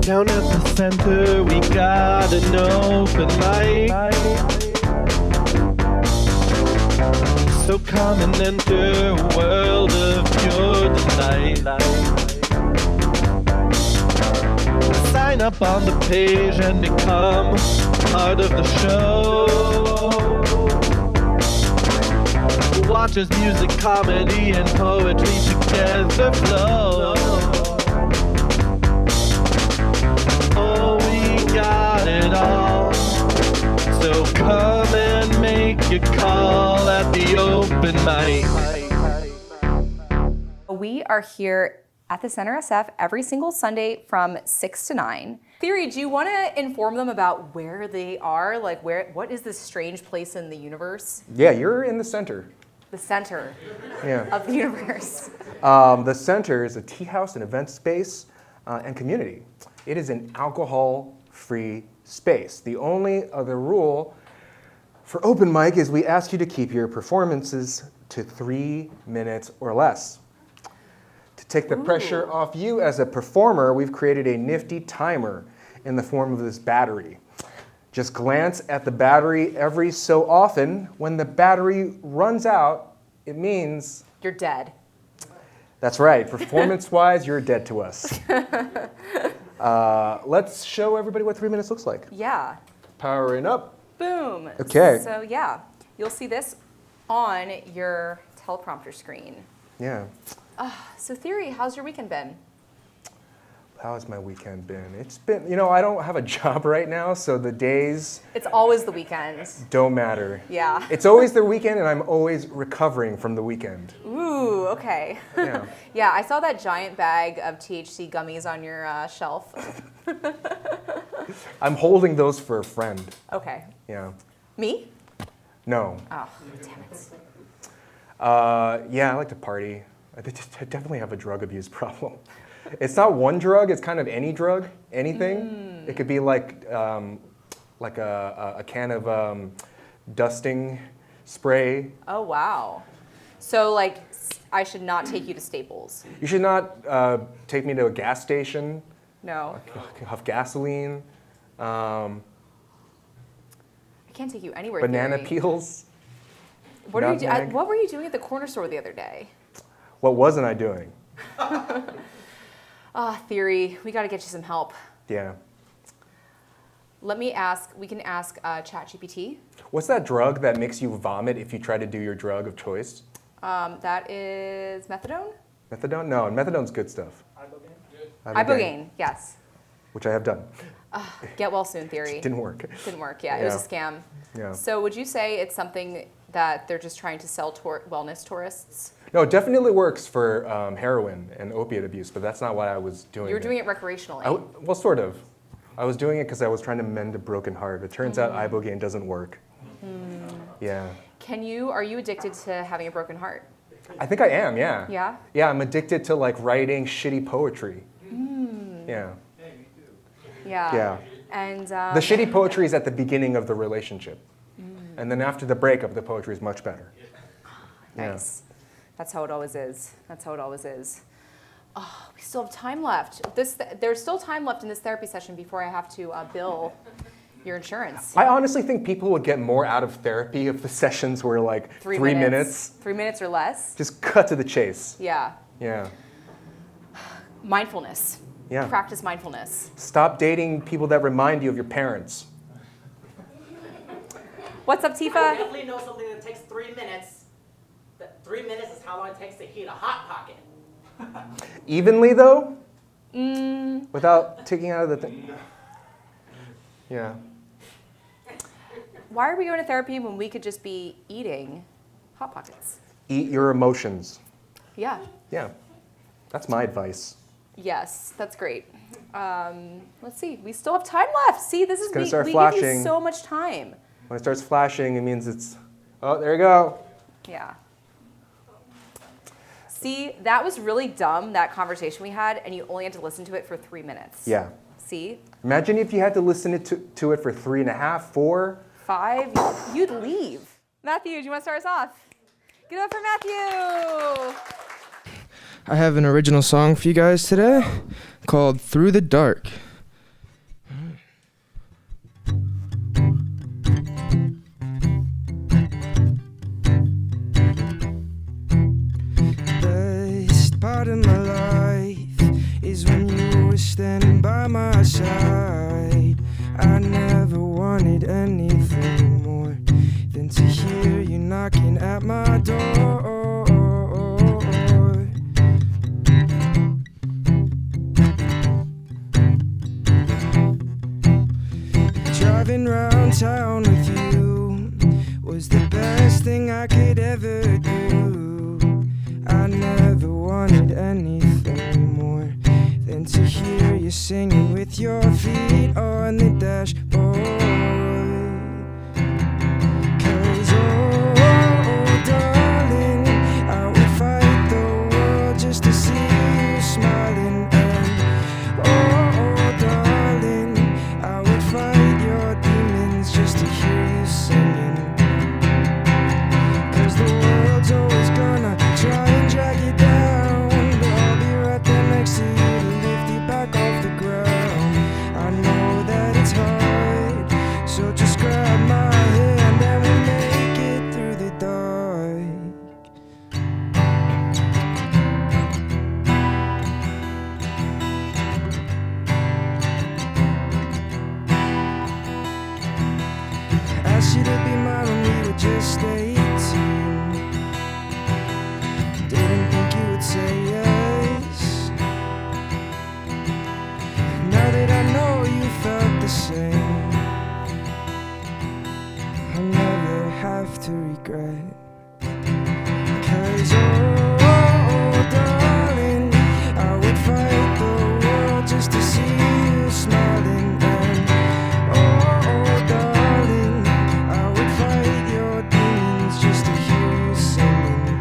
Down at the center, we got an open mic. So come and enter a world of pure delight. Sign up on the page and become part of the show. Watch as music, comedy, and poetry together flow. Oh, we got it all. So come and make your call at the open mic. We are here at the Center SF every single Sunday from 6 to 9. Theory, do you want to inform them about where they are? Like, what is this strange place in the universe? Yeah, you're in the center. The center Yeah. of the universe. The center is a tea house, an event space, and community. It is an alcohol-free space. The only other rule for open mic is we ask you to keep your performances to 3 minutes or less. To take the pressure off you as a performer, we've created a nifty timer in the form of this battery. Just glance at the battery every so often. When the battery runs out, it means... You're dead. That's right. Performance-wise, you're dead to us. Let's show everybody what 3 minutes looks like. Yeah. Powering up. Boom. Okay. So yeah, you'll see this on your teleprompter screen. Yeah. So Theory, how's your weekend been? How has my weekend been? It's been, I don't have a job right now, so the days It's always the weekend. don't matter. Yeah. It's always the weekend, and I'm always recovering from the weekend. Ooh, okay. Yeah. Yeah, I saw that giant bag of THC gummies on your shelf. I'm holding those for a friend. Okay. Yeah. Me? No. Oh, damn it. Yeah, I like to party. I definitely have a drug abuse problem. It's not one drug, it's kind of any drug, anything. It could be like a can of dusting spray. Oh, wow. So, like, I should not take you to Staples. You should not take me to a gas station, No. have gasoline, I can't take you anywhere. banana Theory. peels. What nutmeg. were you doing at the corner store the other day? What wasn't I doing? Theory, we got to get you some help. Yeah. We can ask ChatGPT. What's that drug that makes you vomit if you try to do your drug of choice? That is methadone? Methadone? No, methadone's good stuff. Ibogaine, yes. Which I have done. Get well soon, Theory. Didn't work. Didn't work, yeah. It was a scam. Yeah. So would you say it's something that they're just trying to sell wellness tourists? No, it definitely works for heroin and opiate abuse, but that's not what I was doing. You were doing it recreationally. Well, sort of. I was doing it because I was trying to mend a broken heart. It turns out Ibogaine doesn't work. Yeah. Are you addicted to having a broken heart? I think I am, yeah. Yeah? Yeah, I'm addicted to like writing shitty poetry. Yeah. Yeah. Yeah. And The shitty poetry is at the beginning of the relationship. And then after the breakup, the poetry is much better. nice. That's how it always is. Oh, we still have time left. There's still time left in this therapy session before I have to bill your insurance. I honestly think people would get more out of therapy if the sessions were like 3 minutes. 3 minutes or less? Just cut to the chase. Yeah. Yeah. Mindfulness. Yeah. Practice mindfulness. Stop dating people that remind you of your parents. What's up, I Tifa? definitely know something that takes 3 minutes. That 3 minutes is how long it takes to heat a Hot Pocket. Evenly though? Without taking out of the thing. Yeah. Why are we going to therapy when we could just be eating Hot Pockets? Eat your emotions. Yeah. Yeah. That's my advice. Yes, that's great. Let's see. We still have time left. See, this is gonna we start give flashing. you so much time. When it starts flashing, it means it's, oh, there you go. Yeah. See, that was really dumb, that conversation we had, and you only had to listen to it for 3 minutes. Yeah. See? Imagine if you had to listen to it for 3.5, 4. 5, you'd leave. Matthew, do you want to start us off? Get up for Matthew! I have an original song for you guys today called Through the Dark. driving round town with you was the best thing I could ever do. I never wanted anything more than to hear you singing with your feet on the dashboard. 'Cause oh, darling, I would fight the world just to see you smiling. And oh, darling, I would fight your demons just to hear you singing. 'Cause the world's always gonna try and drag you down, but I'll be right there next to you to lift you back off the ground. I know that it's hard, so just grab my hand and we'll make it through the dark. Asked you to be mine when we were just 18. Didn't think you would say yes. Now that I know you felt the same, I'll never have to regret. 'Cause oh, darling, I would fight the world just to see you smiling. And oh, darling, I would fight your demons just to hear you singing.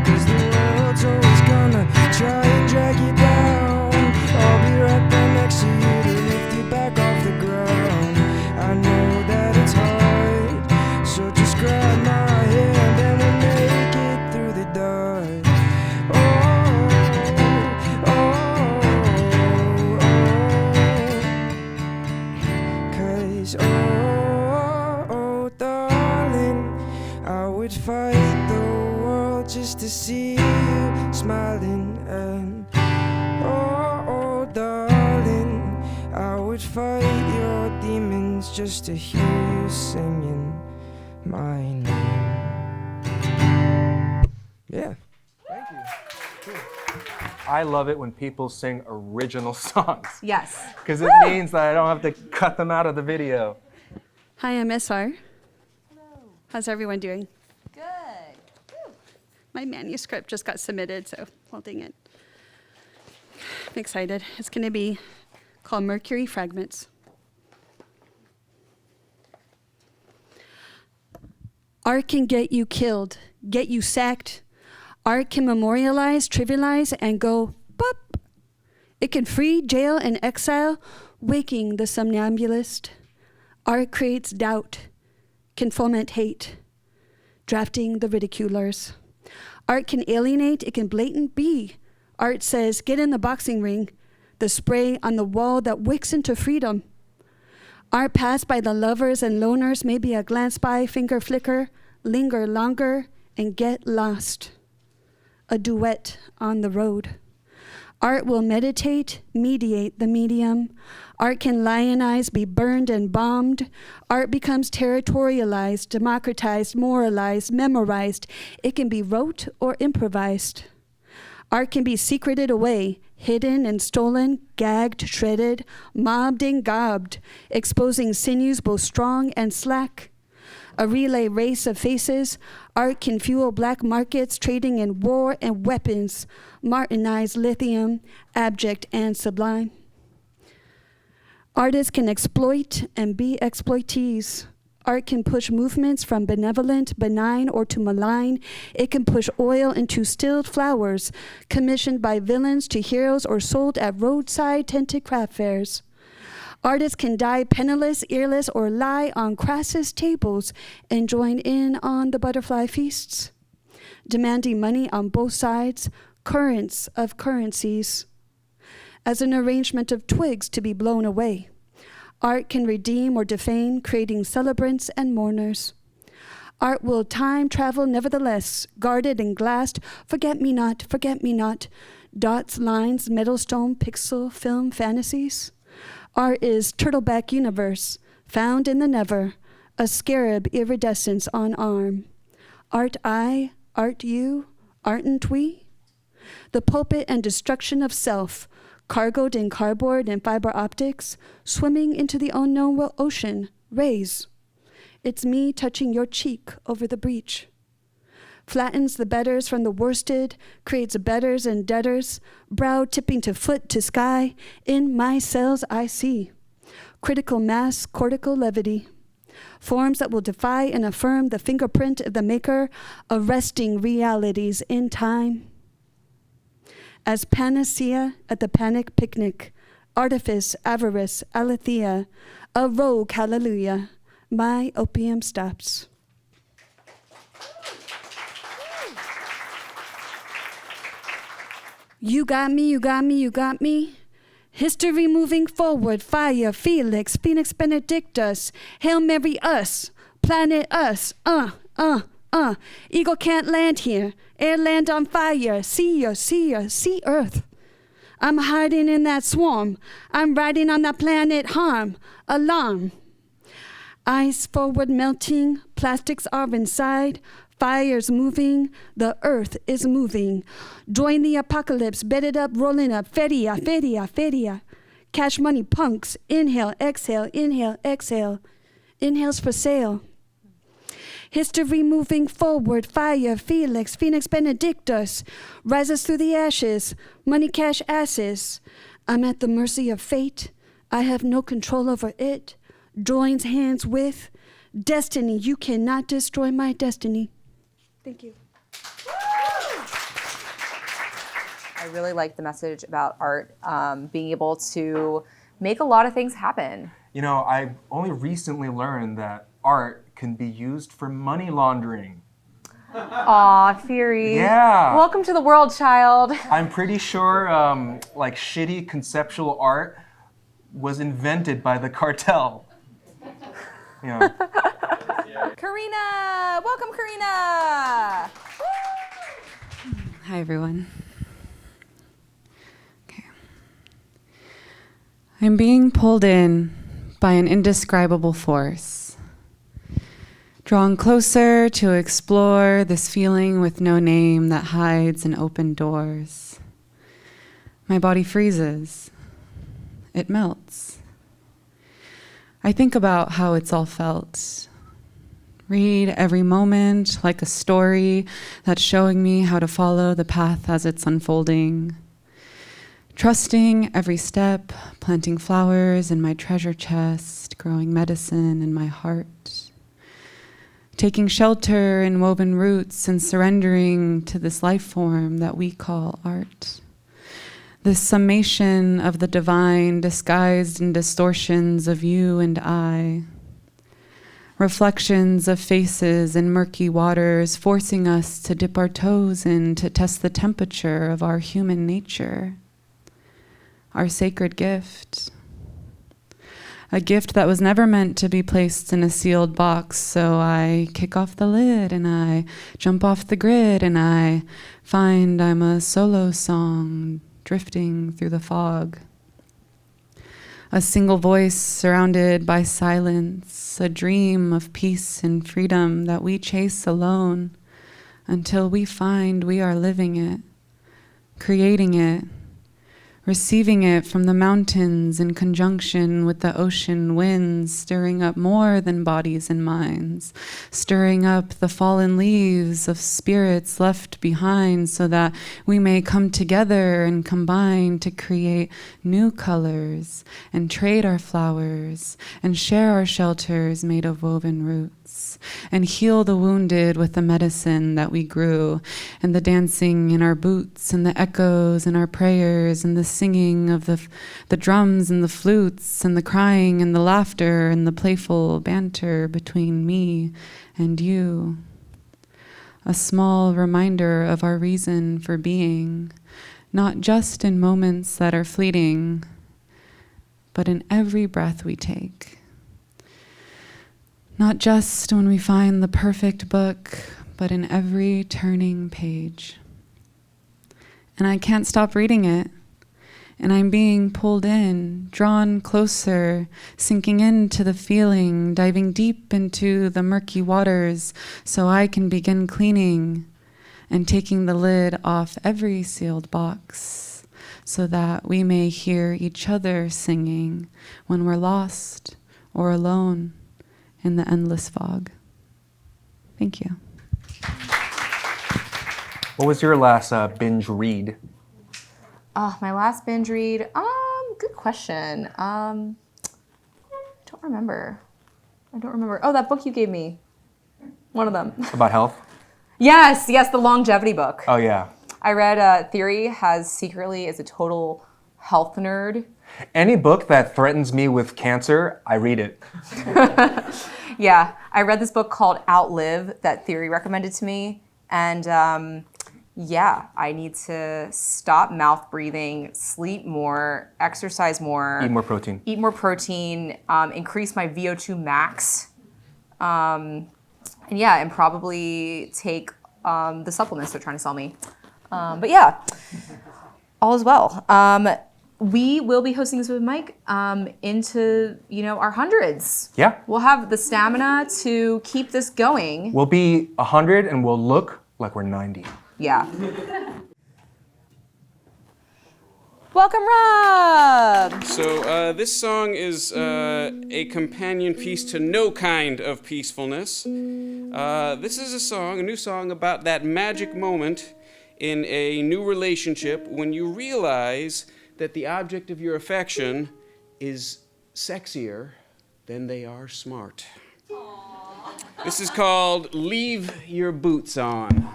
'Cause the world's always gonna try and drag you down. I'll be right there next to you to lift you back off the ground. I know that it's hard, so just grab my hand and we'll make it through the dark. Oh, oh, oh. 'Cause oh, darling, I would fight the world just to see you smiling. And oh, darling, I would fight your demons just to hear you singing my name. Yeah. Thank you. Cool. I love it when people sing original songs Yes. because it means that I don't have to cut them out of the video. Hi, I'm SR. Hello. How's everyone doing? Good. Woo. My manuscript just got submitted, so holding it. I'm excited. It's going to be called Mercury Fragments. Art can get you killed, get you sacked. Art can memorialize, trivialize, and go bop. It can free, jail, and exile, waking the somnambulist. Art creates doubt, can foment hate, drafting the ridiculers. Art can alienate, it can blatant be. Art says, get in the boxing ring, the spray on the wall that wicks into freedom. Art passed by the lovers and loners, maybe a glance by, finger flicker, linger longer, and get lost. A duet on the road. Art will meditate, mediate the medium. Art can lionize, be burned and bombed. Art becomes territorialized, democratized, moralized, memorized. It can be rote or improvised. Art can be secreted away, hidden and stolen, gagged, shredded, mobbed and gobbed, exposing sinews both strong and slack. A relay race of faces, art can fuel black markets trading in war and weapons, martinized lithium, abject and sublime. Artists can exploit and be exploitees. Art can push movements from benevolent, benign, or to malign. It can push oil into stilled flowers, commissioned by villains to heroes or sold at roadside tented craft fairs. Artists can die penniless, earless, or lie on crassest tables and join in on the butterfly feasts, demanding money on both sides, currents of currencies, as an arrangement of twigs to be blown away. Art can redeem or defame, creating celebrants and mourners. Art will time travel nevertheless, guarded and glassed, forget me not, dots, lines, metal stone, pixel, film, fantasies. Art is turtleback universe, found in the never, a scarab iridescence on arm. Art I, art you, aren't we? The pulpit and destruction of self, cargoed in cardboard and fiber optics, swimming into the unknown ocean, rays. It's me touching your cheek over the breach. Flattens the betters from the worsted, creates betters and debtors, brow tipping to foot to sky. In my cells I see critical mass, cortical levity. Forms that will defy and affirm the fingerprint of the maker, arresting realities in time. As panacea at the panic picnic, artifice, avarice, aletheia, a rogue hallelujah, my opium stops. You got me, you got me, you got me. History moving forward, fire, Felix, Phoenix Benedictus, Hail Mary us, planet us, Eagle can't land here, air land on fire, see earth. I'm hiding in that swarm, I'm riding on that planet harm, alarm. Ice forward melting, plastics are inside, fire's moving, the earth is moving. Join the apocalypse, bed it up, rolling up, feria, feria, feria. Cash money punks, inhale, exhale, inhale, exhale. Inhales for sale. History moving forward, fire, Felix, Phoenix Benedictus. Rises through the ashes, money cash asses. I'm at the mercy of fate, I have no control over it. Joins hands with destiny, you cannot destroy my destiny. Thank you. I really like the message about art being able to make a lot of things happen. You know, I've only recently learned that art can be used for money laundering. Aw, Theory. Yeah. Welcome to the world, child. I'm pretty sure like shitty conceptual art was invented by the cartel. You know. Karina! Welcome, Karina! Hi, everyone. Okay. I'm being pulled in by an indescribable force, drawn closer to explore this feeling with no name that hides in open doors. My body freezes. It melts. I think about how it's all felt. Read every moment like a story that's showing me how to follow the path as it's unfolding. Trusting every step, planting flowers in my treasure chest, growing medicine in my heart. Taking shelter in woven roots and surrendering to this life form that we call art. This summation of the divine disguised in distortions of you and I. Reflections of faces in murky waters, forcing us to dip our toes in to test the temperature of our human nature. Our sacred gift. A gift that was never meant to be placed in a sealed box, so I kick off the lid and I jump off the grid and I find I'm a solo song drifting through the fog. A single voice surrounded by silence, a dream of peace and freedom that we chase alone until we find we are living it, creating it, receiving it from the mountains in conjunction with the ocean winds, stirring up more than bodies and minds, stirring up the fallen leaves of spirits left behind so that we may come together and combine to create new colors and trade our flowers and share our shelters made of woven roots and heal the wounded with the medicine that we grew and the dancing in our boots and the echoes in our prayers and the singing of the drums and the flutes and the crying and the laughter and the playful banter between me and you. A small reminder of our reason for being, not just in moments that are fleeting, but in every breath we take. Not just when we find the perfect book, but in every turning page. And I can't stop reading it. And I'm being pulled in, drawn closer, sinking into the feeling, diving deep into the murky waters so I can begin cleaning and taking the lid off every sealed box so that we may hear each other singing when we're lost or alone in the endless fog. Thank you. What was your last binge read? Oh, my last binge read. Good question. Don't remember. I don't remember. Oh, that book you gave me. One of them. About health? Yes, the longevity book. Oh, yeah. I read Theory secretly is a total health nerd. Any book that threatens me with cancer, I read it. Yeah, I read this book called Outlive that Theory recommended to me. And yeah, I need to stop mouth breathing, sleep more, exercise more. Eat more protein. Increase my VO2 max. And probably take the supplements they're trying to sell me. But yeah, all is well. We will be hosting this with Mike into our hundreds. Yeah. We'll have the stamina to keep this going. We'll be 100 and we'll look like we're 90. Yeah. Welcome, Rob! So this song is a companion piece to no kind of peacefulness. This is a new song about that magic moment in a new relationship when you realize that the object of your affection is sexier than they are smart. Aww. This is called Leave Your Boots On.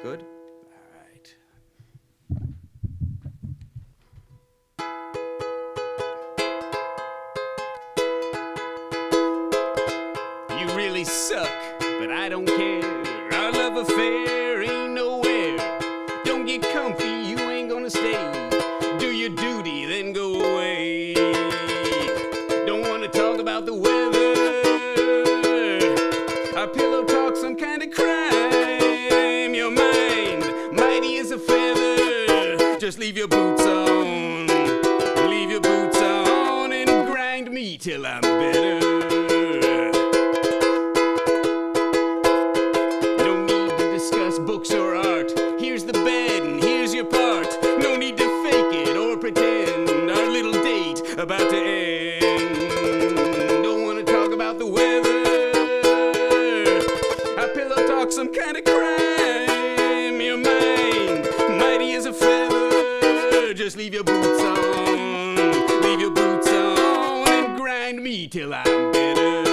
Good? All right. You really suck, but I don't care. Our love affair ain't nowhere. Don't get comfy, you ain't gonna stay. Do your duty, then go away. Don't wanna talk about the weather. Our pillow talk some kind of crime. Your mind, mighty as a feather. Just leave your boots on. Leave your boots on and grind me till I'm better. No need to discuss books or art. Here's the bed and here's your part. No need to fake it or pretend. Our little date about to end. Don't wanna talk about the weather. Our pillow talk some kind of crime. Your mind, mighty as a feather. Just leave your boots on. Leave your boots on and grind me till I'm better.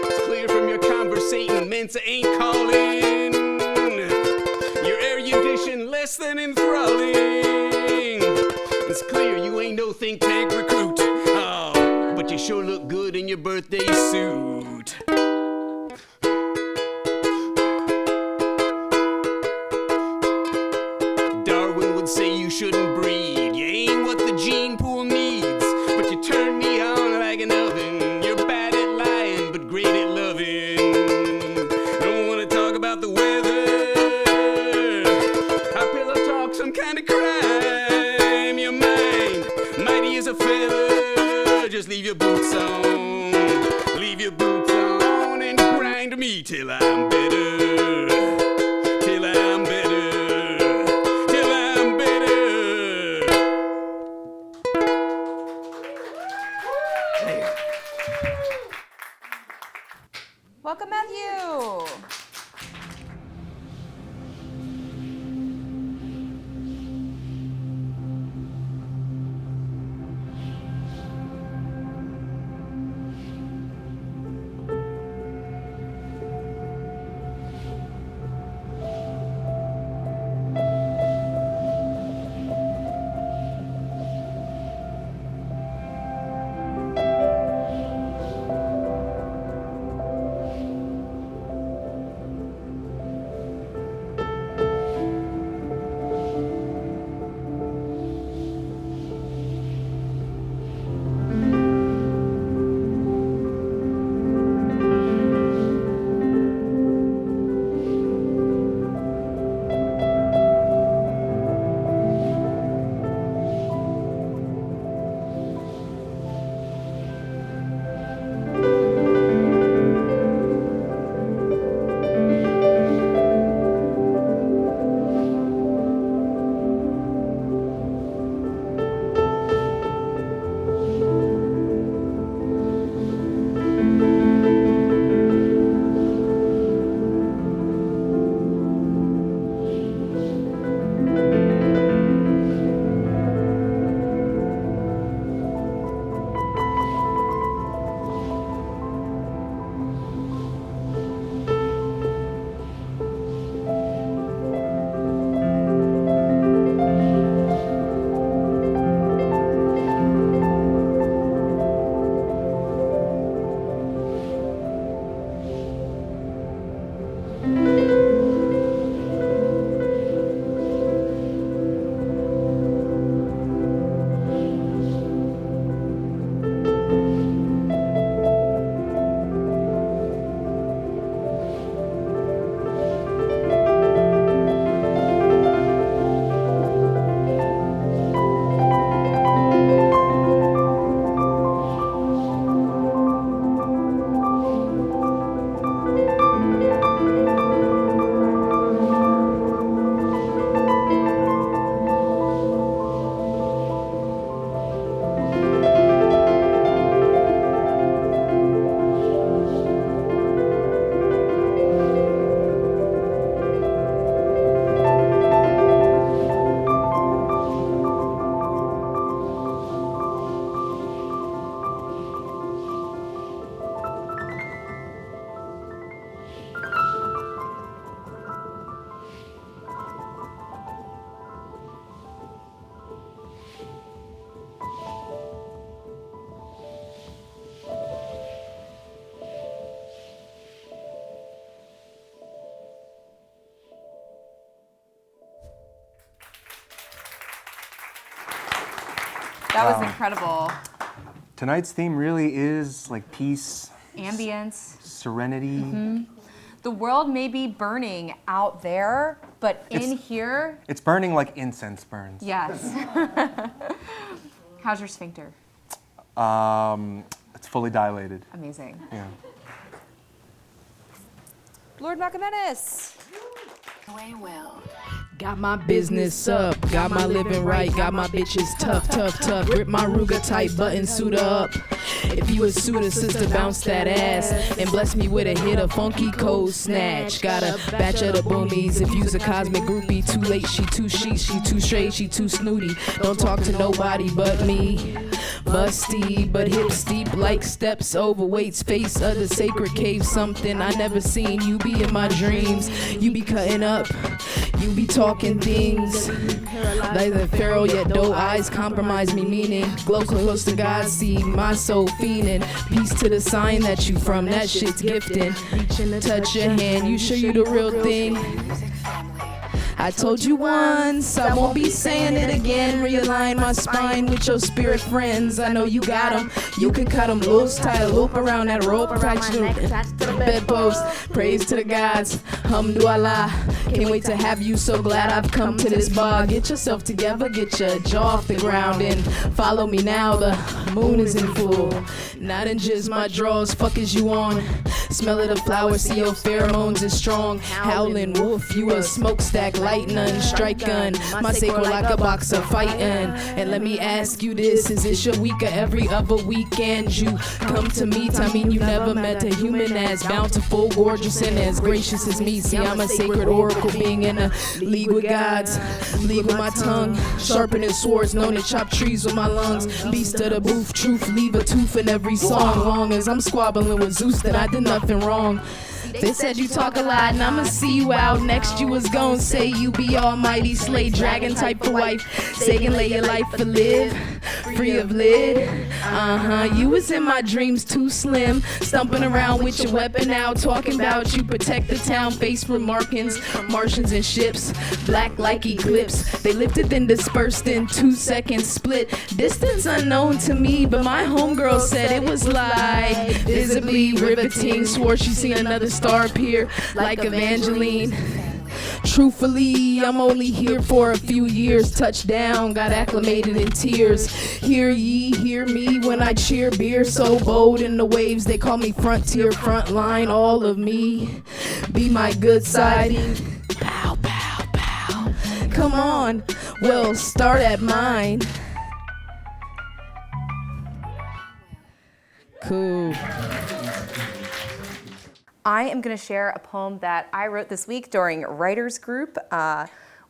It's clear from your conversating, Mensa ain't calling. Your erudition less than enthralling. It's clear you ain't no think tank recruit. Oh, but you sure look good in your birthday suit. Darwin would say you shouldn't breed. You ain't what the gene pool needs. But you turn me on like an oven. You're bad at lying, but great at loving. Don't wanna talk about the weather. Our pillow talk some kind of crime. Your mind, mighty as a feather. Just leave your boots on. Leave your boots on and grind me till I'm better. Till I'm better. Till I'm better. Welcome, Matthew! That was incredible. Tonight's theme really is like peace, Ambience. serenity. The world may be burning out there, but in here, It's burning like incense burns. yes. How's your sphincter? It's fully dilated. Amazing. Yeah. Lord Machiavennis. Got my business up, got my living right, got my bitches tough. Grip my Ruger tight, button suit up. If you a suitor, sister, bounce that ass and bless me with a hit of funky cold snatch. Got a batch of the boomies. If you's a cosmic groupie, too late, she too chic, she too straight, she too snooty. Don't talk to nobody but me. Busty, but hip steep like steps, overweights, face of the sacred cave. Something I never seen. You be in my dreams, you be cutting up, you be talking things like the pharaoh, yet doe eyes compromise me, meaning glow close to God, see my soul fiending. Peace to the sign that you from, that shit's gifting. Touch your hand, you sure you the real thing? I told you once, I won't be saying it again. Realign my spine with your spirit friends. I know you got them, you can cut them loose. Tie a loop around that rope, attach to the bedpost. Praise to the gods, Alhamdulillah. Can't wait to have you, so glad I've come to this bar. Get yourself together, get your jaw off the ground and follow me now, the moon is in full. Not in just my drawers, fuck is you on? Smell of the flowers, see your pheromones is strong. Howling wolf, you a smokestack, light none, strike gun. My sacred like a boxer fighting. And let me ask you this, is this your week or every other weekend you come to meet? I mean, you never met a human as bountiful, gorgeous, and as gracious as me. See, I'm a sacred oracle being in a league with gods. League with my tongue, sharpening swords, known to chop trees with my lungs. Beast of the booth, truth, leave a tooth in every song. Long as I'm squabbling with Zeus, then I did nothing wrong. They said you talk a lot and I'ma see you out next. You was gon' say you be almighty, slay dragon type of wife. Say and lay your life for live, free of lid. You was in my dreams too slim, stumping around with your weapon out, talking about you protect the town, face for markings, Martians and ships, black like eclipse. They lifted then dispersed in 2 seconds split. Distance unknown to me, but my homegirl said it was like visibly riveting. Swore she seen another star appear like Evangeline. Truthfully, I'm only here for a few years. Touchdown, got acclimated in tears. Hear ye, hear me when I cheer. Beer so bold in the waves, they call me frontier, front line. All of me, be my good side. Pow, pow, pow. Come on, we'll start at mine. Cool. I am going to share a poem that I wrote this week during Writers Group.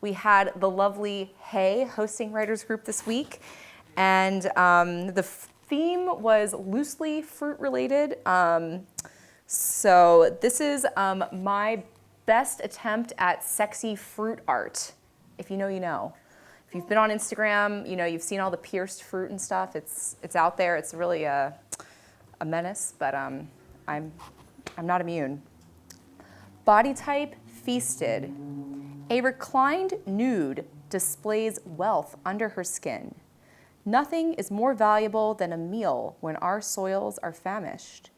We had the lovely Hay hosting Writers Group this week, and the theme was loosely fruit related. So this is my best attempt at sexy fruit art. If you know, you know. If you've been on Instagram, you know, you've seen all the pierced fruit and stuff. It's out there. It's really a menace, but I'm not immune. Body type, feasted. A reclined nude displays wealth under her skin. Nothing is more valuable than a meal when our soils are famished.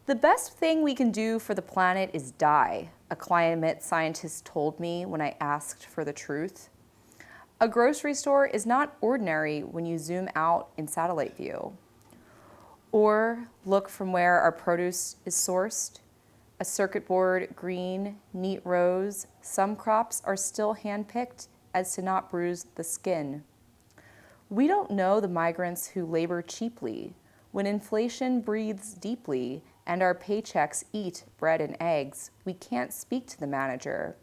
The best thing we can do for the planet is die, a climate scientist told me when I asked for the truth. A grocery store is not ordinary when you zoom out in satellite view. Or look from where our produce is sourced. A circuit board, green, neat rows. Some crops are still hand-picked as to not bruise the skin. We don't know the migrants who labor cheaply when inflation breathes deeply and our paychecks eat bread and eggs. We can't speak to the manager.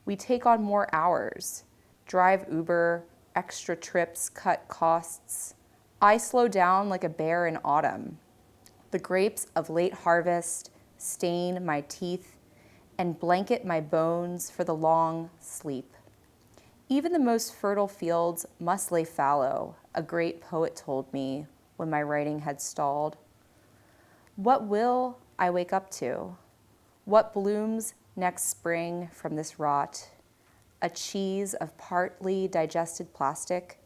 We take on more hours, drive Uber, extra trips, cut costs. I slow down like a bear in autumn. The grapes of late harvest stain my teeth and blanket my bones for the long sleep. Even the most fertile fields must lay fallow, a great poet told me when my writing had stalled. What will I wake up to? What blooms next spring from this rot? A cheese of partly digested plastic,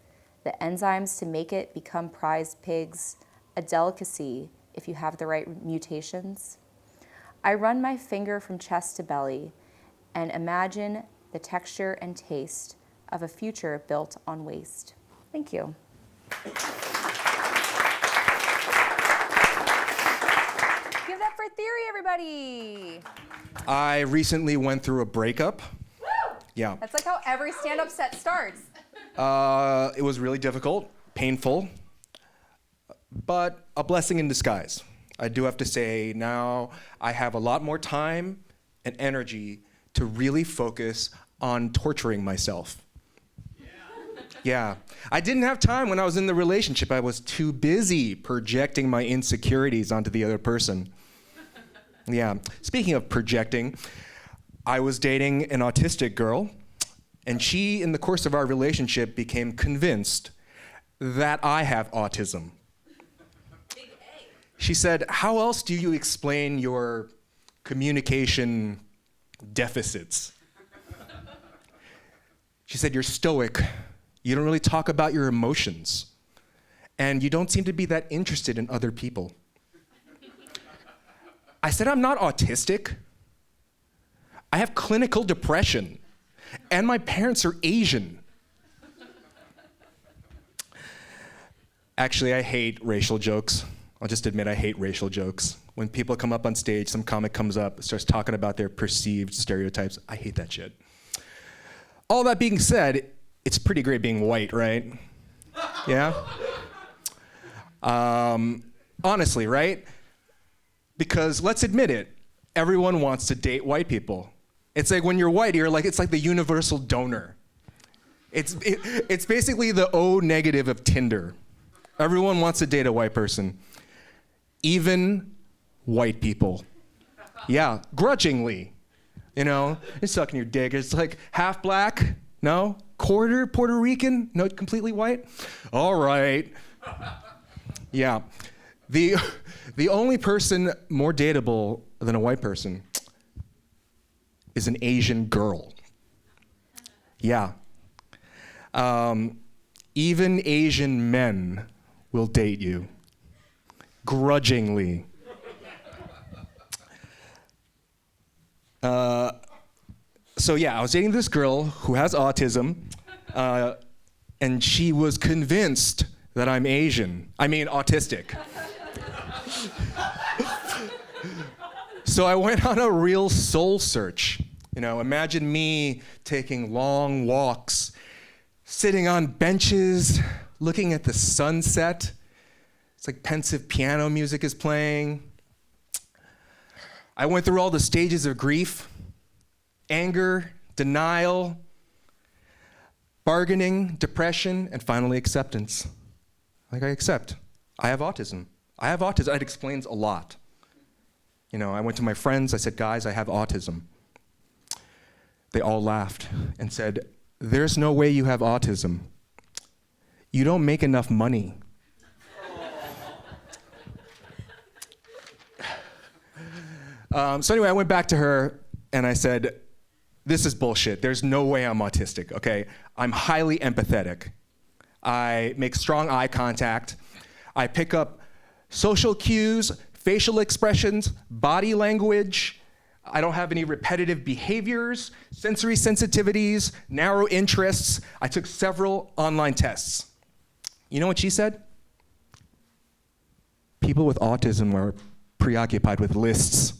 the enzymes to make it become prize pigs, a delicacy if you have the right mutations. I run my finger from chest to belly and imagine the texture and taste of a future built on waste. Thank you. Give that for theory, everybody. I recently went through a breakup. Woo! Yeah. That's like how every stand-up set starts. It was really difficult, painful, but a blessing in disguise. I do have to say now I have a lot more time and energy to really focus on torturing myself. Yeah. I didn't have time when I was in the relationship. I was too busy projecting my insecurities onto the other person. Yeah. Speaking of projecting, I was dating an autistic girl, and she, in the course of our relationship, became convinced that I have autism. She said, "How else do you explain your communication deficits?" She said, "You're stoic. You don't really talk about your emotions. And you don't seem to be that interested in other people." I said, "I'm not autistic. I have clinical depression. And my parents are Asian." Actually, I hate racial jokes. I'll just admit I hate racial jokes. When people come up on stage, some comic comes up, starts talking about their perceived stereotypes, I hate that shit. All that being said, it's pretty great being white, right? Yeah? Honestly, right? Because let's admit it, everyone wants to date white people. It's like when you're white, it's like the universal donor. It's basically the O negative of Tinder. Everyone wants to date a white person. Even white people. Yeah, grudgingly. You know, you're sucking your dick. It's like half black, no? Quarter Puerto Rican, no, completely white? All right. Yeah. The only person more dateable than a white person is an Asian girl. Yeah. Even Asian men will date you. Grudgingly. So yeah, I was dating this girl who has autism, and she was convinced that I'm autistic. So I went on a real soul search. You know, imagine me taking long walks, sitting on benches, looking at the sunset. It's like pensive piano music is playing. I went through all the stages of grief, anger, denial, bargaining, depression, and finally acceptance. Like, I accept. I have autism. It explains a lot. You know, I went to my friends, I said, "Guys, I have autism." They all laughed and said, "There's no way you have autism. You don't make enough money." So anyway, I went back to her and I said, "This is bullshit. There's no way I'm autistic, okay? I'm highly empathetic. I make strong eye contact. I pick up social cues, facial expressions, body language. I don't have any repetitive behaviors, sensory sensitivities, narrow interests. I took several online tests." You know what she said? People with autism are preoccupied with lists.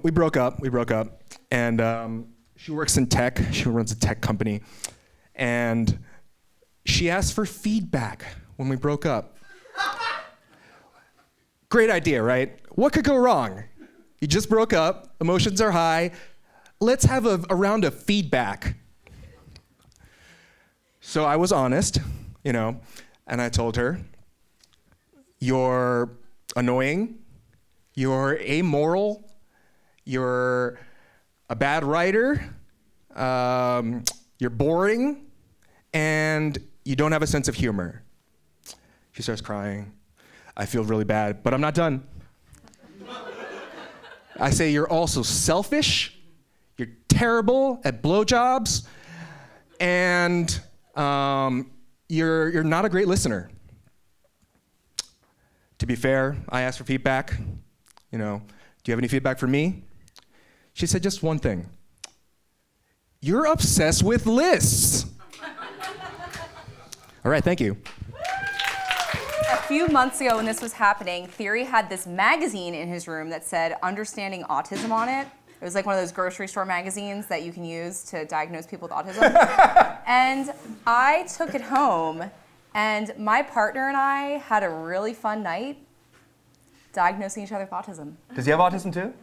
We broke up, and she works in tech. She runs a tech company. And she asked for feedback when we broke up. Great idea, right? What could go wrong? You just broke up, emotions are high. Let's have a round of feedback. So I was honest, you know, and I told her, "You're annoying, you're amoral, you're a bad writer, you're boring, and you don't have a sense of humor." She starts crying. I feel really bad, but I'm not done. I say, "You're also selfish, you're terrible at blowjobs, and you're not a great listener. To be fair, I asked for feedback. You know, do you have any feedback for me? She said just one thing. You're obsessed with lists. All right, thank you. A few months ago when this was happening, Theory had this magazine in his room that said Understanding Autism on it. It was like one of those grocery store magazines that you can use to diagnose people with autism. And I took it home, and my partner and I had a really fun night diagnosing each other with autism. Does he have autism too?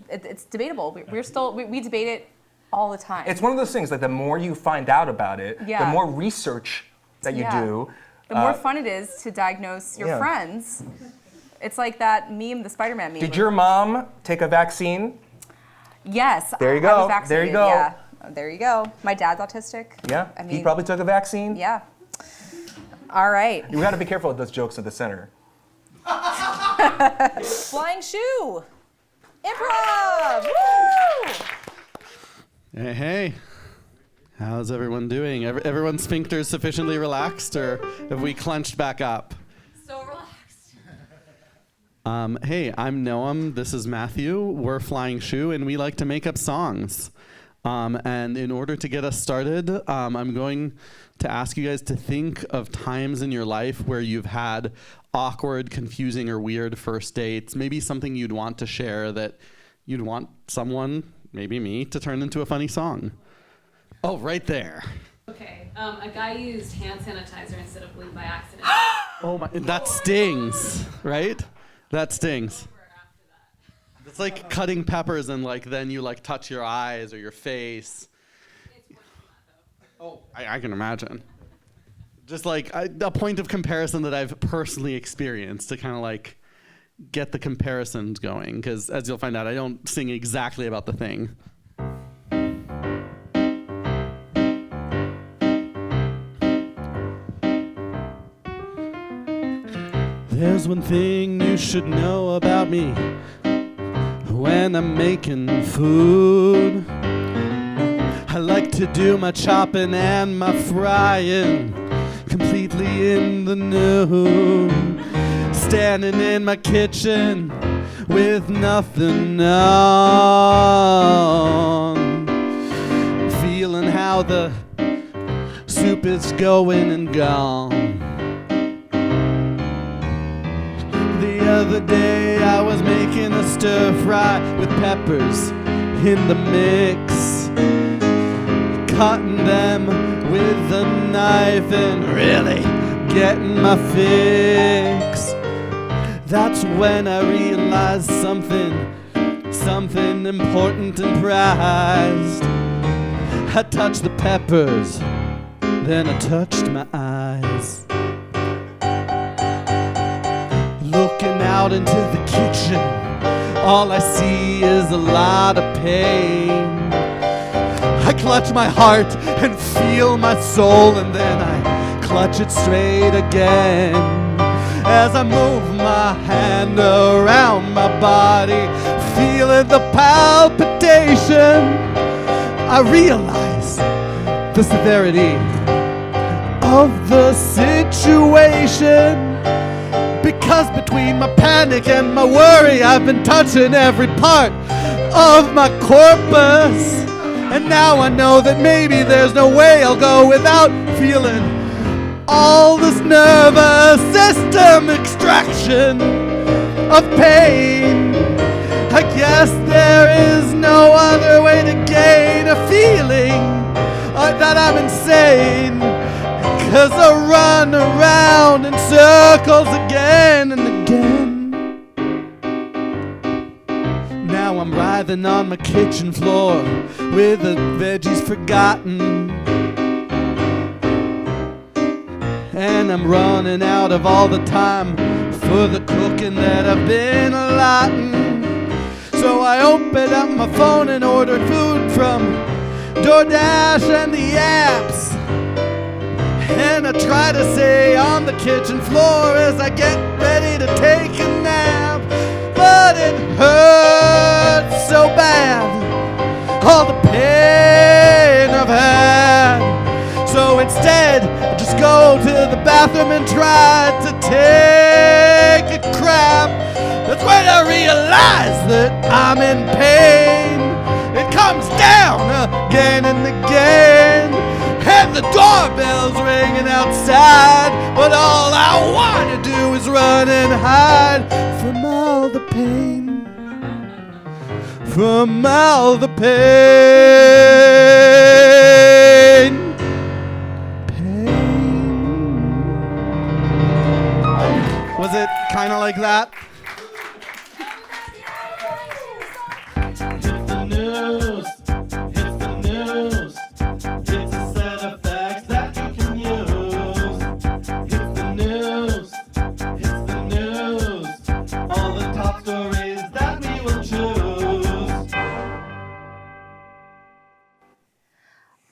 It's debatable. We debate it all the time. It's one of those things, like the more you find out about it, the more research that you do. The more fun it is to diagnose your friends. It's like that meme, the Spider-Man meme. Did your mom take a vaccine? Yes. There you I go. was vaccinated, There you go. Yeah. There you go. My dad's autistic. Yeah. I mean, he probably took a vaccine. Yeah. All right. You got to be careful with those jokes at the center. Flying shoe. Improv. Woo! Hey. How's everyone doing? Everyone's sphincters sufficiently relaxed, or have we clenched back up? So relaxed. Hey, I'm Noam. This is Matthew. We're Flying Shoe, and we like to make up songs. And in order to get us started, I'm going to ask you guys to think of times in your life where you've had awkward, confusing, or weird first dates. Maybe something you'd want to share that you'd want someone, maybe me, to turn into a funny song. Oh, right there. Okay, a guy used hand sanitizer instead of glue by accident. Oh my, that stings, right? That stings. It's like cutting peppers and then you touch your eyes or your face. It's worse than that, though. Oh, I can imagine. Just a point of comparison that I've personally experienced to kind of get the comparisons going, because as you'll find out, I don't sing exactly about the thing. There's one thing you should know about me when I'm making food. I like to do my chopping and my frying completely in the nude. Standing in my kitchen with nothing on, feeling how the soup is going and gone. The other day I was making a stir fry with peppers in the mix, cutting them with a knife and really getting my fix. That's when I realized something important and prized. I touched the peppers, then I touched my eyes. Looking out into the kitchen, all I see is a lot of pain. I clutch my heart and feel my soul, and then I clutch it straight again. As I move my hand around my body, feeling the palpitation, I realize the severity of the situation. Because between my panic and my worry, I've been touching every part of my corpus. And now I know that maybe there's no way I'll go without feeling all this nervous system extraction of pain. I guess there is no other way to gain a feeling that I'm insane. 'Cause I run around in circles again and again. Now I'm writhing on my kitchen floor with the veggies forgotten. And I'm running out of all the time for the cooking that I've been allotting. So I opened up my phone and ordered food from DoorDash and the apps. And I try to stay on the kitchen floor as I get ready to take a nap. But it hurts so bad, all the pain I've had. bathroom and tried to take a crap. That's when I realized that I'm in pain. It comes down again and again, and the doorbell's ringing outside, but all I want to do is run and hide from all the pain, from all the pain. Was it kind of like that? It's the news. It's the news. It's a set of facts that you can use. It's the news. It's the news. All the top stories that we will choose.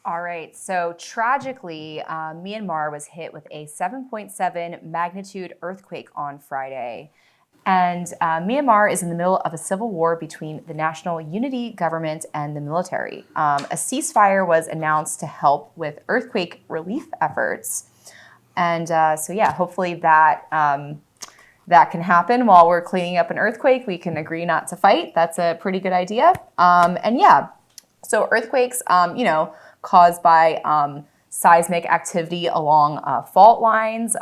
All right, so tragically, Myanmar was hit with a 7.7 magnitude earthquake on Friday. And Myanmar is in the middle of a civil war between the National Unity Government and the military. A ceasefire was announced to help with earthquake relief efforts. And so yeah, hopefully that that can happen while we're cleaning up an earthquake. We can agree not to fight. That's a pretty good idea. And yeah, so earthquakes, caused by seismic activity along fault lines.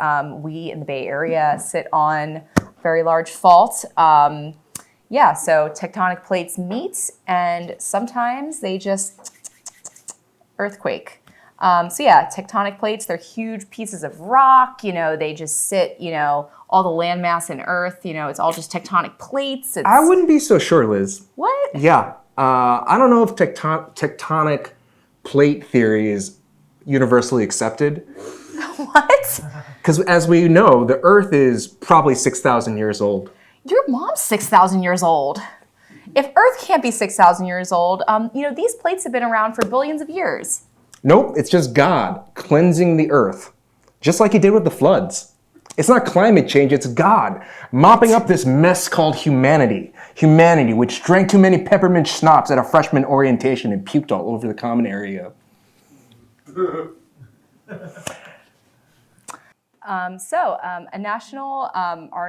We in the Bay Area sit on very large fault. So tectonic plates meet and sometimes they just earthquake. Tectonic plates, they're huge pieces of rock, they just sit, all the landmass in Earth, it's all just tectonic plates. I wouldn't be so sure, Liz. What? Yeah. I don't know if tectonic plate theory is universally accepted. What? Because as we know, the Earth is probably 6,000 years old. Your mom's 6,000 years old. If Earth can't be 6,000 years old, these plates have been around for billions of years. Nope, it's just God cleansing the Earth, just like he did with the floods. It's not climate change, it's God mopping up this mess called humanity. Humanity, which drank too many peppermint schnapps at a freshman orientation and puked all over the common area. Our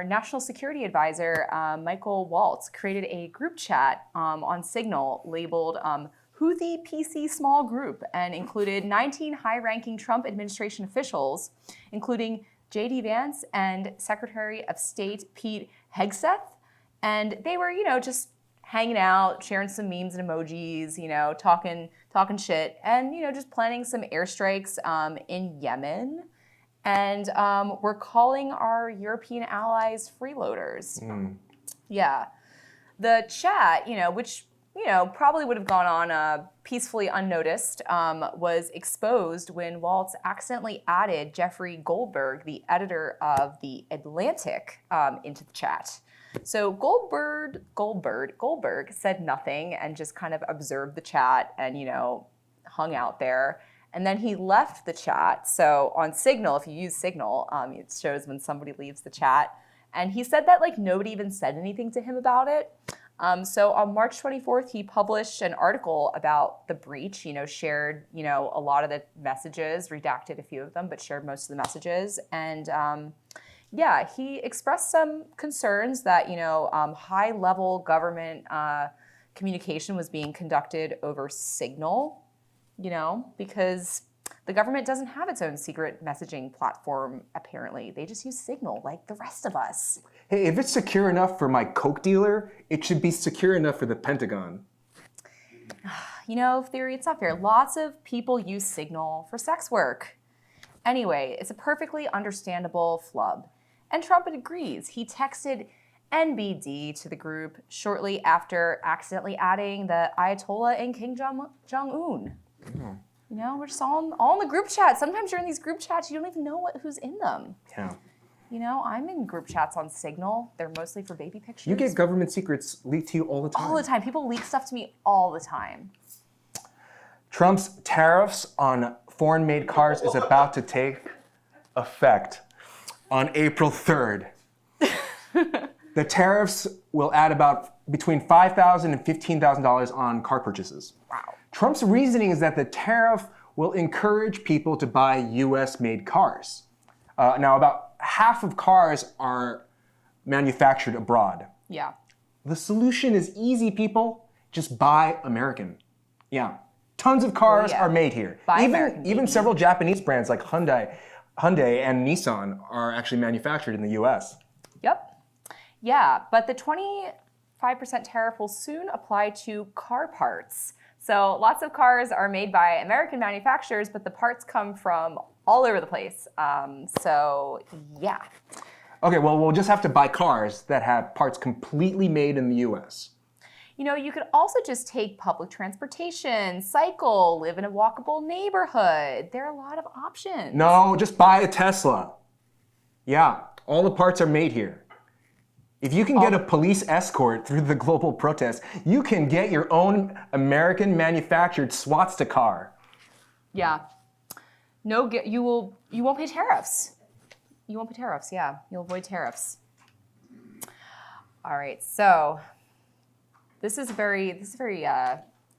national security advisor, Michael Waltz, created a group chat on Signal labeled Houthi PC Small Group and included 19 high-ranking Trump administration officials, including J.D. Vance and Secretary of State Pete Hegseth. And they were, just hanging out, sharing some memes and emojis, talking shit, and, just planning some airstrikes in Yemen. And we're calling our European allies freeloaders. Yeah. The chat, which, probably would have gone on peacefully unnoticed, was exposed when Waltz accidentally added Jeffrey Goldberg, the editor of The Atlantic, into the chat. So Goldberg said nothing and just kind of observed the chat and, hung out there. And then he left the chat. So on Signal, if you use Signal, it shows when somebody leaves the chat. And he said that nobody even said anything to him about it. So on March 24th, he published an article about the breach, shared, a lot of the messages, redacted a few of them, but shared most of the messages. And he expressed some concerns that, high-level government communication was being conducted over Signal, because the government doesn't have its own secret messaging platform, apparently. They just use Signal like the rest of us. Hey, if it's secure enough for my Coke dealer, it should be secure enough for the Pentagon. Theory, it's not fair. Lots of people use Signal for sex work. Anyway, it's a perfectly understandable flub. And Trump agrees. He texted NBD to the group shortly after accidentally adding the Ayatollah and Kim Jong-un. We're just all in the group chat. Sometimes you're in these group chats, you don't even know who's in them. Yeah. I'm in group chats on Signal. They're mostly for baby pictures. You get government secrets leaked to you all the time. All the time. People leak stuff to me all the time. Trump's tariffs on foreign-made cars is about to take effect on April 3rd. The tariffs will add between $5,000 and $15,000 on car purchases. Wow. Trump's reasoning is that the tariff will encourage people to buy US-made cars. Now, about half of cars are manufactured abroad. Yeah. The solution is easy, people. Just buy American. Yeah. Tons of cars are made here. Buy American, even baby. several Japanese brands like Hyundai and Nissan are actually manufactured in the US. Yep. Yeah, but the 25% tariff will soon apply to car parts. So lots of cars are made by American manufacturers, but the parts come from all over the place. So yeah. Okay, well, we'll just have to buy cars that have parts completely made in the US. You know, you could also just take public transportation, cycle, live in a walkable neighborhood. There are a lot of options. No, just buy a Tesla. Yeah, all the parts are made here. If you can get a police escort through the global protest, you can get your own American manufactured Swatsta car. Yeah. No, you won't pay tariffs. You won't pay tariffs, yeah. You'll avoid tariffs. All right, so this is very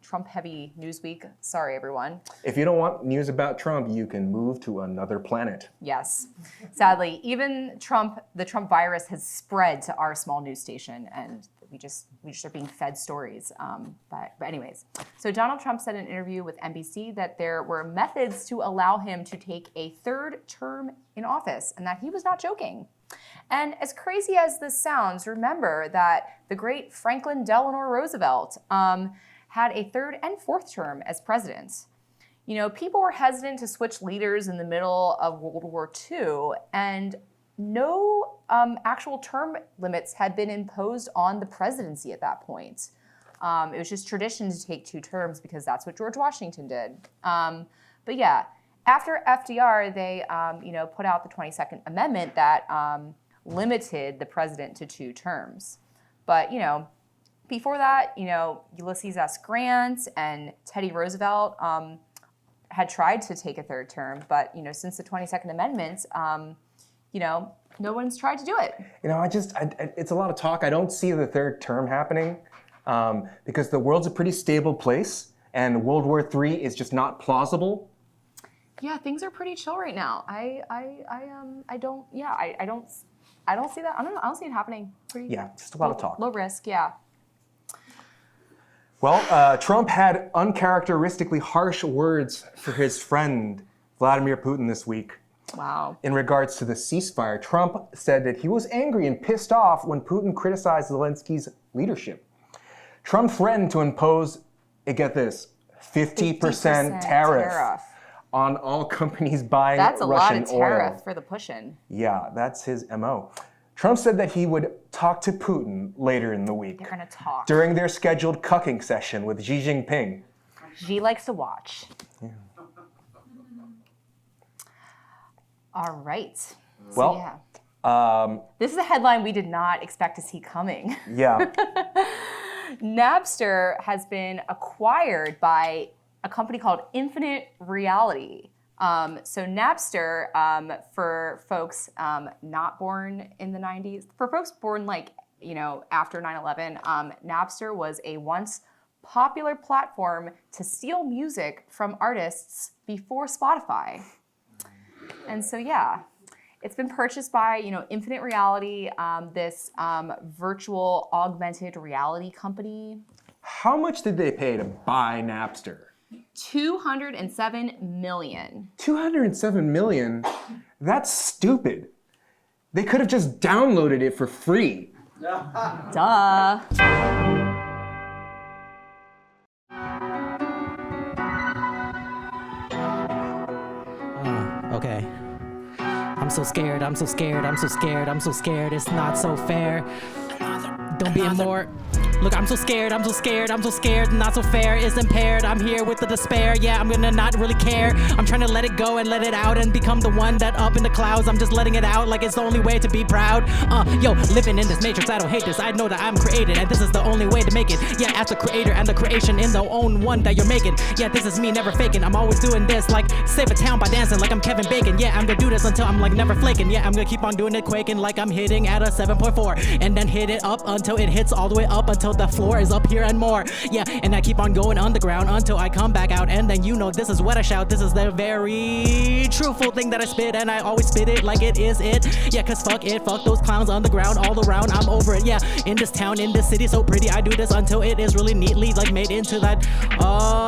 Trump-heavy news week. Sorry, everyone. If you don't want news about Trump, you can move to another planet. Yes. Sadly, even the Trump virus has spread to our small news station, and we just are being fed stories. But anyways, so Donald Trump said in an interview with NBC that there were methods to allow him to take a third term in office, and that he was not joking. And as crazy as this sounds, remember that the great Franklin Delano Roosevelt had a third and fourth term as president. You know, people were hesitant to switch leaders in the middle of World War II, and no actual term limits had been imposed on the presidency at that point. It was just tradition to take 2 terms because that's what George Washington did. But yeah, after FDR, they put out the 22nd Amendment that limited the president to 2 terms. But before that, Ulysses S. Grant and Teddy Roosevelt had tried to take a third term, but since the 22nd Amendment, no one's tried to do it. It's a lot of talk. I don't see the third term happening because the world's a pretty stable place, and World War III is just not plausible. Yeah, things are pretty chill right now. I don't see that. I don't see it happening. Just a lot of talk. Low risk, yeah. Well, Trump had uncharacteristically harsh words for his friend Vladimir Putin this week. Wow. In regards to the ceasefire, Trump said that he was angry and pissed off when Putin criticized Zelensky's leadership. Trump threatened to impose, get this, 50% tariff on all companies buying Russian oil. That's a lot of tariff for the push-in. Yeah, that's his MO. Trump said that he would talk to Putin later in the week. They're going to talk. During their scheduled cucking session with Xi Jinping. Xi likes to watch. Yeah. All right. Well, this is a headline we did not expect to see coming. Yeah. Napster has been acquired by a company called Infinite Reality. So Napster, for folks not born in the 90s, for folks born after 9/11, Napster was a once popular platform to steal music from artists before Spotify. And so it's been purchased by Infinite Reality, this virtual augmented reality company. How much did they pay to buy Napster? $207 million. $207 million? That's stupid. They could have just downloaded it for free. Duh. Okay. I'm so scared, I'm so scared, I'm so scared, I'm so scared, it's not so fair. Don't be more. Look, I'm so scared, I'm so scared, I'm so scared, not so fair, it's impaired, I'm here with the despair, yeah, I'm gonna not really care, I'm trying to let it go and let it out and become the one that up in the clouds, I'm just letting it out like it's the only way to be proud, living in this matrix, I don't hate this, I know that I'm created, and this is the only way to make it, yeah, as the creator and the creation in the own one that you're making, yeah, this is me never faking, I'm always doing this, like, save a town by dancing like I'm Kevin Bacon, yeah, I'm gonna do this until I'm like never flaking, yeah, I'm gonna keep on doing it quaking like I'm hitting at a 7.4, and then hit it up until it hits all the way up until until the floor is up here and more. Yeah, and I keep on going underground until I come back out, and then you know this is what I shout. This is the very truthful thing that I spit, and I always spit it like it is it. Yeah, cause fuck it, fuck those clowns on the ground all around. I'm over it. Yeah, in this town, in this city so pretty, I do this until it is really neatly like made into that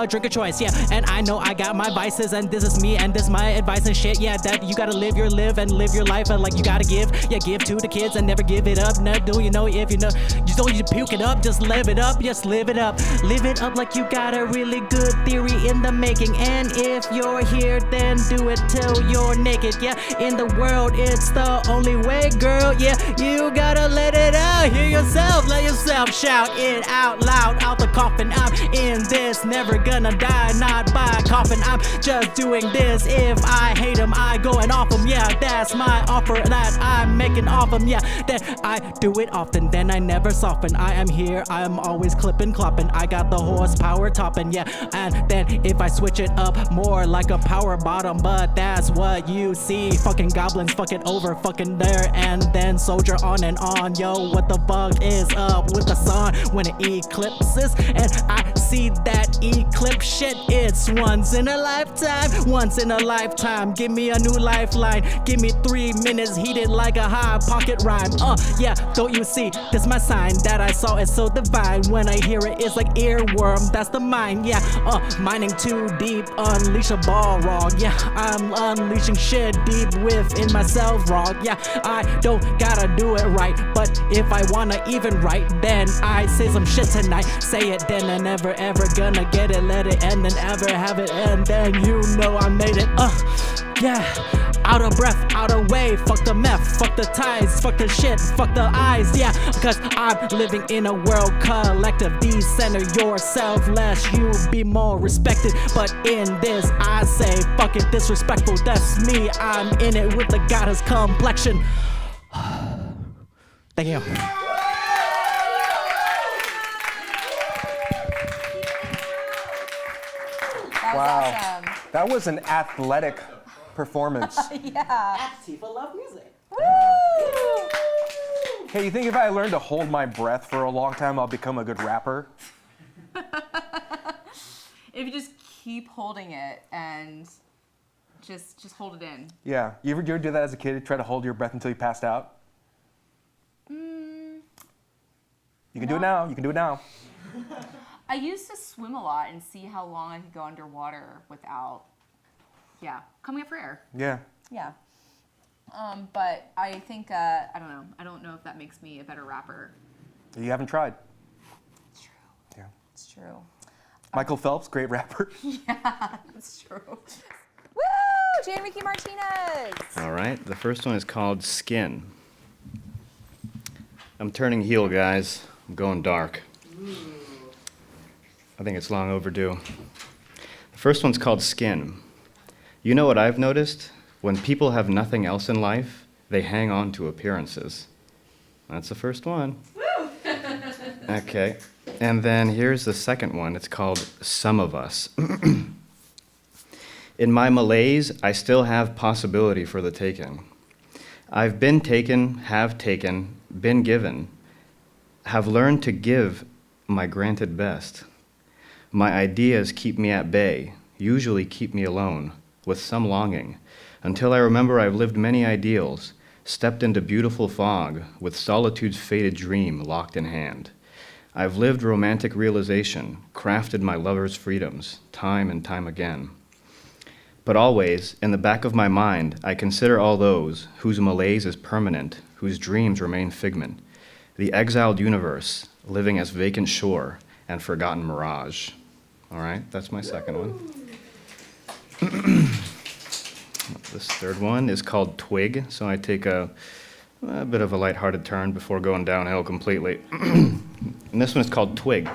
drink of choice. Yeah, and I know I got my vices, and this is me, and this my advice and shit. Yeah, that you gotta live your life, and like you gotta give. Yeah, give to the kids and never give it up. No, do you know if you know you don't need to puke it up, just live it up. Just live it up. Live it up like you got a really good theory in the making. And if you're here, then do it till you're naked. Yeah, in the world, it's the only way, girl. Yeah, you gotta let it out. Hear yourself, let yourself shout it out loud, out the coffin. I'm in this, never gonna die, not by coffin. I'm just doing this. If I hate him, I going off him. Yeah, that's my offer that I'm making off him. Yeah, that I do it often, then I never soften. I am here, I am always clipping, clopping. I got the horsepower topping, yeah. And then if I switch it up more like a power bottom, but that's what you see. Fucking goblins, fucking over, fucking there, and then soldier on and on. Yo, what the fuck is up with the sun when it eclipses? And I see that eclipse shit. It's once in a lifetime, once in a lifetime. Give me a new lifeline, give me 3 minutes heated like a hot pocket rhyme. Yeah, don't you see? This my sign that I saw. It's so divine. When I hear it, it's like earworm. That's the mind. Yeah, mining too deep, unleash a ball wrong. Yeah, I'm unleashing shit deep within myself wrong. Yeah, I don't gotta do it right, but if I wanna even write, then I say some shit tonight. Say it, then I'm never ever gonna get it. Let it end and ever have it end. Then you know I made it. Yeah. Out of breath, out of way, fuck the meth, fuck the ties, fuck the shit, fuck the eyes, yeah. Cause I'm living in a world collective. Decenter yourself, lest you be more respected. But in this, I say, fuck it, disrespectful, that's me. I'm in it with the goddess complexion. Thank you. That was awesome. That was an athletic performance. Yeah. Tifa love music. Woo! Hey, you think if I learn to hold my breath for a long time, I'll become a good rapper? If you just keep holding it and just hold it in. Yeah. You ever do that as a kid? Try to hold your breath until you passed out? You can do it now. You can do it now. I used to swim a lot and see how long I could go underwater without, coming up for air. Yeah. Yeah. But I think, I don't know. I don't know if that makes me a better rapper. You haven't tried. It's true. Yeah. It's true. Michael Phelps, great rapper. Yeah, it's true. Woo! Jan Ricky Martinez. All right, the first one is called Skin. I'm turning heel, guys. I'm going dark. I think it's long overdue. The first one's called Skin. You know what I've noticed? When people have nothing else in life, they hang on to appearances. That's the first one. Okay. And then here's the second one. It's called Some of Us. In my malaise, I still have possibility for the taking. I've been taken, have taken, been given, have learned to give my granted best. My ideas keep me at bay, usually keep me alone, with some longing, until I remember I've lived many ideals, stepped into beautiful fog, with solitude's faded dream locked in hand. I've lived romantic realization, crafted my lover's freedoms, time and time again. But always, in the back of my mind, I consider all those whose malaise is permanent, whose dreams remain figment, the exiled universe, living as vacant shore and forgotten mirage. All right, that's my second one. This third one is called Twig, so I take a bit of a lighthearted turn before going downhill completely. And this one is called Twig.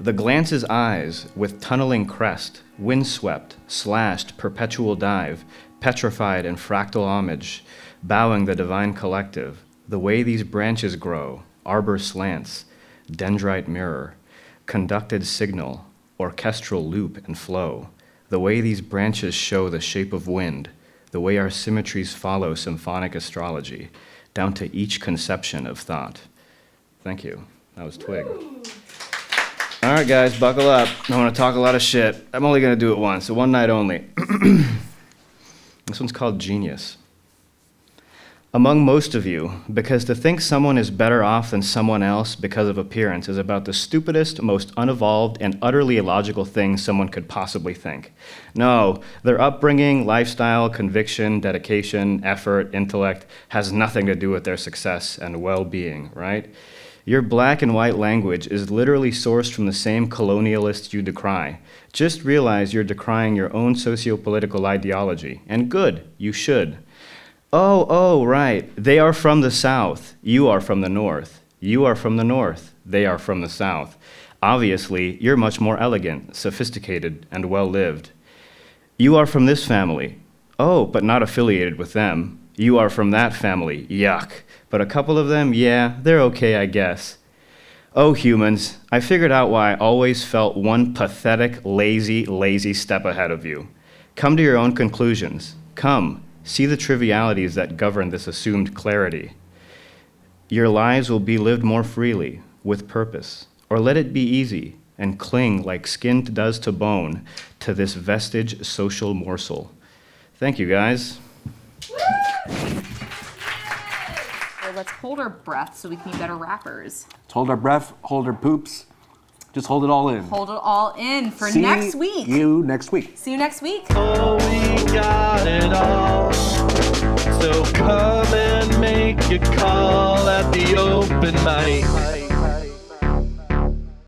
The glance's eyes with tunneling crest, windswept, slashed, perpetual dive, petrified in fractal homage, bowing the divine collective, the way these branches grow, arbor slants, dendrite mirror, conducted signal, orchestral loop and flow, the way these branches show the shape of wind, the way our symmetries follow symphonic astrology, down to each conception of thought. Thank you. That was Twig. All right, guys, buckle up. I want to talk a lot of shit. I'm only going to do it once, so one night only. This one's called Genius. Among most of you, because to think someone is better off than someone else because of appearance is about the stupidest, most unevolved, and utterly illogical thing someone could possibly think. No, their upbringing, lifestyle, conviction, dedication, effort, intellect has nothing to do with their success and well-being, right? Your black and white language is literally sourced from the same colonialists you decry. Just realize you're decrying your own socio-political ideology. And good, you should. Oh, right. They are from the South. You are from the North. You are from the North. They are from the South. Obviously, you're much more elegant, sophisticated, and well-lived. You are from this family. Oh, but not affiliated with them. You are from that family. Yuck. But a couple of them, yeah, they're okay, I guess. Oh, humans, I figured out why I always felt one pathetic, lazy step ahead of you. Come to your own conclusions. Come. See the trivialities that govern this assumed clarity. Your lives will be lived more freely, with purpose, or let it be easy and cling like skin does to bone to this vestige social morsel. Thank you, guys. So let's hold our breath so we can be better rappers. Let's hold our breath, hold our poops. Just hold it all in. Hold it all in for next week. See you next week. See you next week. Oh, we got it all. So come and make a call at the open mic.